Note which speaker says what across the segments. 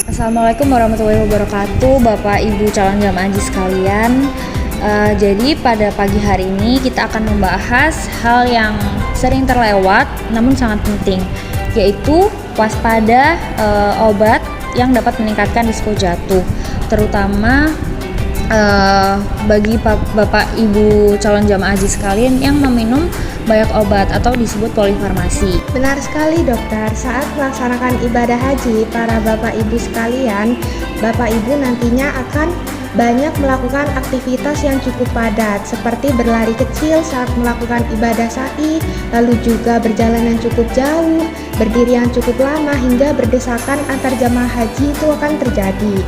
Speaker 1: Assalamualaikum warahmatullahi wabarakatuh, Bapak Ibu calon jamaah haji sekalian. Jadi pada pagi hari ini kita akan membahas hal yang sering terlewat namun sangat penting, yaitu waspada obat yang dapat meningkatkan risiko jatuh, terutama bagi Bapak Ibu calon jamaah haji sekalian yang meminum banyak obat atau disebut polifarmasi.
Speaker 2: Benar sekali dokter, saat melaksanakan ibadah haji, para Bapak Ibu sekalian, Bapak Ibu nantinya akan banyak melakukan aktivitas yang cukup padat, seperti berlari kecil saat melakukan ibadah sa'i, lalu juga berjalan yang cukup jauh, berdiri yang cukup lama, hingga berdesakan antar jamaah haji itu akan terjadi.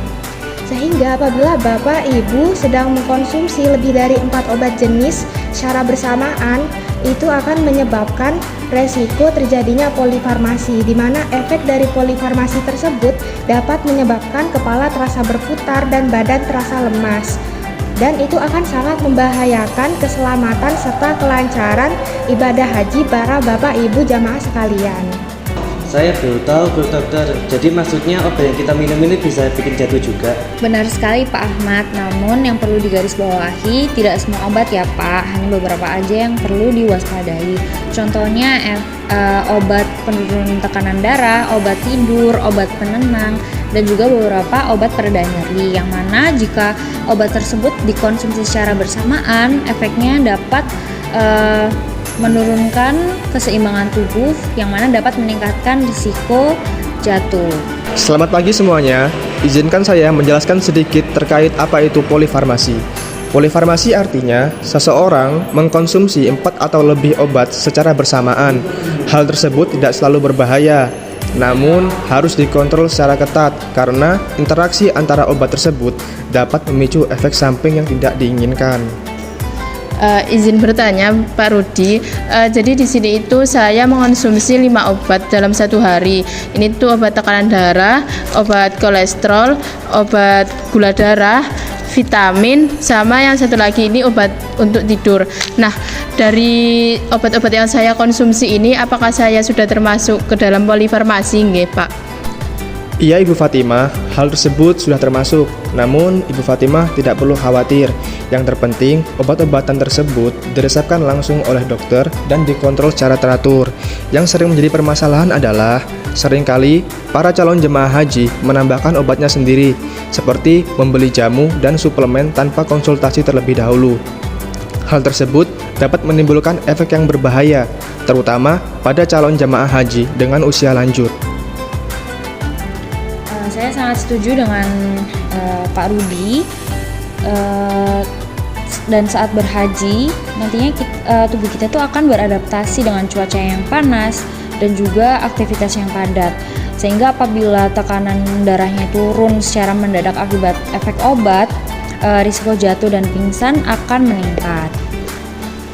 Speaker 2: Sehingga apabila Bapak Ibu sedang mengkonsumsi lebih dari 4 obat jenis secara bersamaan, itu akan menyebabkan resiko terjadinya polifarmasi, di mana efek dari polifarmasi tersebut dapat menyebabkan kepala terasa berputar dan badan terasa lemas. Dan itu akan sangat membahayakan keselamatan serta kelancaran ibadah haji para Bapak Ibu jamaah sekalian.
Speaker 3: Saya baru tahu, Bu Dokter. Jadi maksudnya obat yang kita minum ini bisa bikin jatuh juga?
Speaker 1: Benar sekali Pak Ahmad, namun yang perlu digarisbawahi tidak semua obat ya Pak, hanya beberapa aja yang perlu diwaspadai. Contohnya obat penurun tekanan darah, obat tidur, obat penenang, dan juga beberapa obat pereda nyeri, yang mana jika obat tersebut dikonsumsi secara bersamaan, efeknya dapat menurunkan keseimbangan tubuh, yang mana dapat meningkatkan risiko jatuh.
Speaker 4: Selamat pagi semuanya, izinkan saya menjelaskan sedikit terkait apa itu polifarmasi. Polifarmasi artinya seseorang mengkonsumsi 4 atau lebih obat secara bersamaan. Hal tersebut tidak selalu berbahaya, namun harus dikontrol secara ketat karena interaksi antara obat tersebut dapat memicu efek samping yang tidak diinginkan.
Speaker 5: Izin bertanya Pak Rudi, jadi di sini itu saya mengonsumsi 5 obat dalam 1 hari. Ini tuh obat tekanan darah, obat kolesterol, obat gula darah, vitamin, sama yang satu lagi ini obat untuk tidur. Nah, dari obat-obat yang saya konsumsi ini, apakah saya sudah termasuk ke dalam polifarmasi nggih, Pak?
Speaker 4: Iya Ibu Fatimah, hal tersebut sudah termasuk. Namun Ibu Fatimah tidak perlu khawatir. Yang terpenting, obat-obatan tersebut diresepkan langsung oleh dokter dan dikontrol secara teratur. Yang sering menjadi permasalahan adalah seringkali para calon jemaah haji menambahkan obatnya sendiri, seperti membeli jamu dan suplemen tanpa konsultasi terlebih dahulu. Hal tersebut dapat menimbulkan efek yang berbahaya, terutama pada calon jemaah haji dengan usia lanjut.
Speaker 1: Saya sangat setuju dengan Pak Rudi. Dan saat berhaji, nantinya tubuh kita tuh akan beradaptasi dengan cuaca yang panas dan juga aktivitas yang padat. Sehingga apabila tekanan darahnya turun secara mendadak akibat efek obat, risiko jatuh dan pingsan akan meningkat.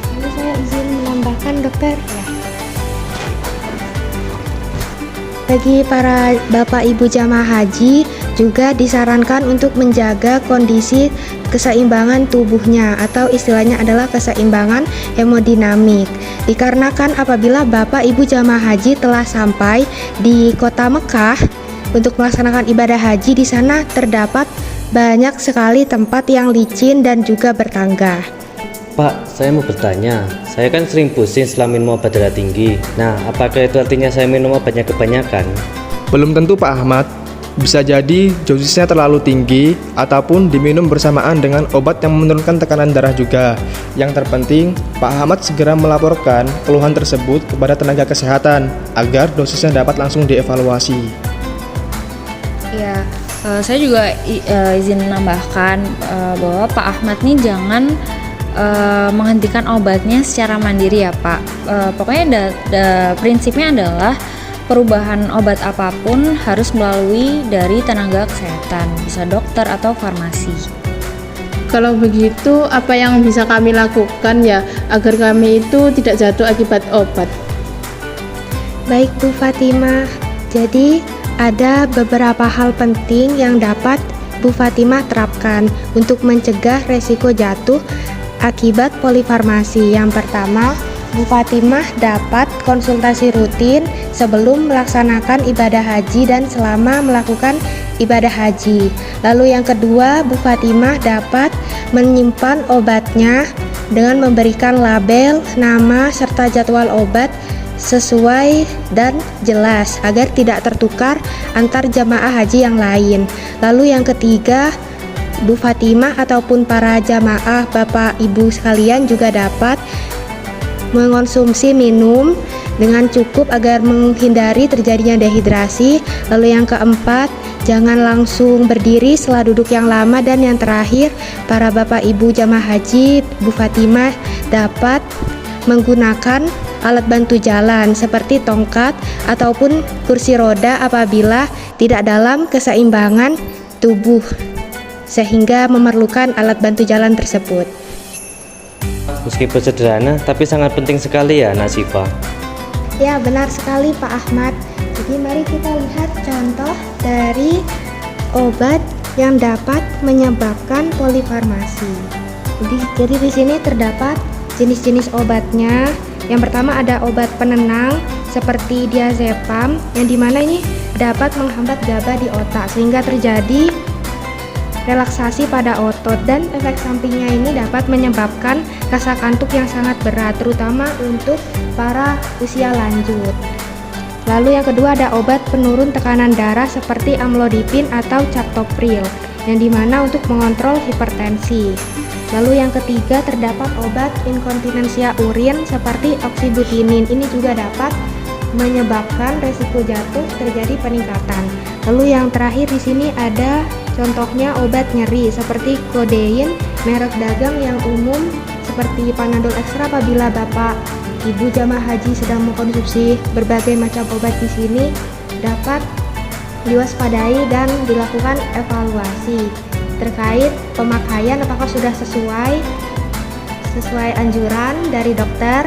Speaker 2: Ini saya izin menambahkan dokter ya. Bagi para Bapak Ibu jamaah haji juga disarankan untuk menjaga kondisi keseimbangan tubuhnya, atau istilahnya adalah keseimbangan hemodinamik. Dikarenakan apabila Bapak Ibu jamaah haji telah sampai di kota Mekah untuk melaksanakan ibadah haji, di sana terdapat banyak sekali tempat yang licin dan juga bertangga.
Speaker 3: Pak, saya mau bertanya. Saya kan sering pusing setelah minum obat darah tinggi. Nah, apakah itu artinya saya minum obatnya kebanyakan?
Speaker 4: Belum tentu Pak Ahmad. Bisa jadi dosisnya terlalu tinggi ataupun diminum bersamaan dengan obat yang menurunkan tekanan darah juga. Yang terpenting, Pak Ahmad segera melaporkan keluhan tersebut kepada tenaga kesehatan agar dosisnya dapat langsung dievaluasi.
Speaker 1: Ya, saya juga izin menambahkan bahwa Pak Ahmad nih jangan menghentikan obatnya secara mandiri ya Pak. Pokoknya prinsipnya adalah perubahan obat apapun harus melalui dari tenaga kesehatan, bisa dokter atau farmasi.
Speaker 5: Kalau begitu, apa yang bisa kami lakukan ya agar kami itu tidak jatuh akibat obat?
Speaker 2: Baik Bu Fatimah, jadi ada beberapa hal penting yang dapat Bu Fatimah terapkan untuk mencegah resiko jatuh akibat polifarmasi. Yang pertama, Bu Fatimah dapat konsultasi rutin sebelum melaksanakan ibadah haji dan selama melakukan ibadah haji. Lalu yang kedua, Bu Fatimah dapat menyimpan obatnya dengan memberikan label, nama, serta jadwal obat sesuai dan jelas agar tidak tertukar antar jamaah haji yang lain. Lalu yang ketiga, Bu Fatimah ataupun para jamaah Bapak Ibu sekalian juga dapat mengonsumsi minum dengan cukup agar menghindari terjadinya dehidrasi. Lalu yang keempat, jangan langsung berdiri setelah duduk yang lama. Dan yang terakhir, para Bapak Ibu jamaah haji, Bu Fatimah dapat menggunakan alat bantu jalan seperti tongkat ataupun kursi roda apabila tidak dalam keseimbangan tubuh sehingga memerlukan alat bantu jalan tersebut.
Speaker 3: Meskipun sederhana, tapi sangat penting sekali ya, Nasifa.
Speaker 2: Ya, benar sekali Pak Ahmad. Jadi mari kita lihat contoh dari obat yang dapat menyebabkan polifarmasi. Jadi di sini terdapat jenis-jenis obatnya. Yang pertama ada obat penenang seperti diazepam yang dimana ini dapat menghambat GABA di otak sehingga terjadi relaksasi pada otot, dan efek sampingnya ini dapat menyebabkan rasa kantuk yang sangat berat terutama untuk para usia lanjut. Lalu yang kedua ada obat penurun tekanan darah seperti amlodipin atau captopril yang dimana untuk mengontrol hipertensi. Lalu yang ketiga terdapat obat inkontinensia urin seperti oksibutinin, ini juga dapat menyebabkan resiko jatuh terjadi peningkatan. Lalu yang terakhir di sini ada contohnya obat nyeri seperti kodein merek dagang yang umum seperti Panadol Extra. Apabila Bapak Ibu jamaah haji sedang mengkonsumsi berbagai macam obat di sini dapat diwaspadai dan dilakukan evaluasi terkait pemakaian apakah sudah sesuai anjuran dari dokter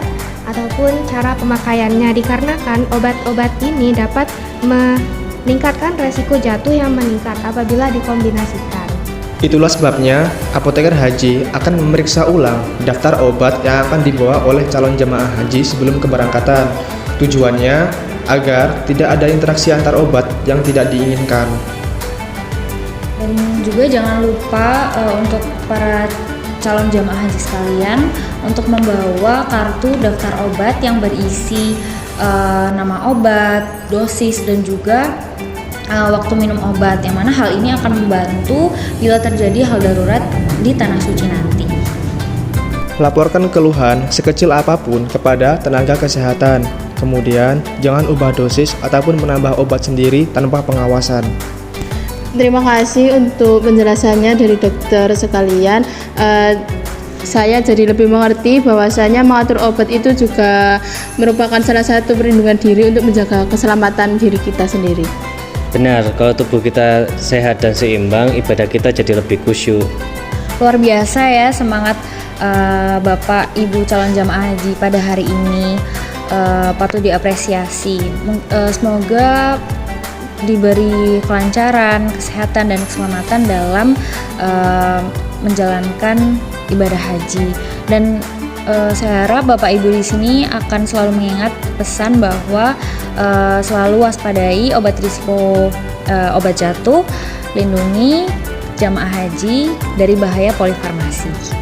Speaker 2: ataupun cara pemakaiannya, dikarenakan obat-obat ini dapat meningkatkan resiko jatuh yang meningkat apabila dikombinasikan.
Speaker 4: Itulah sebabnya apoteker haji akan memeriksa ulang daftar obat yang akan dibawa oleh calon jemaah haji sebelum keberangkatan. Tujuannya agar tidak ada interaksi antar obat yang tidak diinginkan.
Speaker 1: Dan juga jangan lupa untuk para calon jamaah haji sekalian untuk membawa kartu daftar obat yang berisi nama obat, dosis, dan juga waktu minum obat, yang mana hal ini akan membantu bila terjadi hal darurat di tanah suci nanti.
Speaker 4: Laporkan keluhan sekecil apapun kepada tenaga kesehatan. Kemudian, jangan ubah dosis ataupun menambah obat sendiri tanpa pengawasan.
Speaker 5: Terima kasih untuk penjelasannya dari dokter sekalian. Saya jadi lebih mengerti bahwasanya mengatur obat itu juga merupakan salah satu perlindungan diri untuk menjaga keselamatan diri kita sendiri.
Speaker 3: Benar, kalau tubuh kita sehat dan seimbang, ibadah kita jadi lebih khusyuk.
Speaker 1: Luar biasa ya semangat Bapak Ibu calon jamaah haji pada hari ini, patut diapresiasi. Semoga diberi kelancaran, kesehatan, dan keselamatan dalam menjalankan ibadah haji. Dan saya harap Bapak Ibu di sini akan selalu mengingat pesan bahwa selalu waspadai obat risiko obat jatuh, lindungi jamaah haji dari bahaya polifarmasi.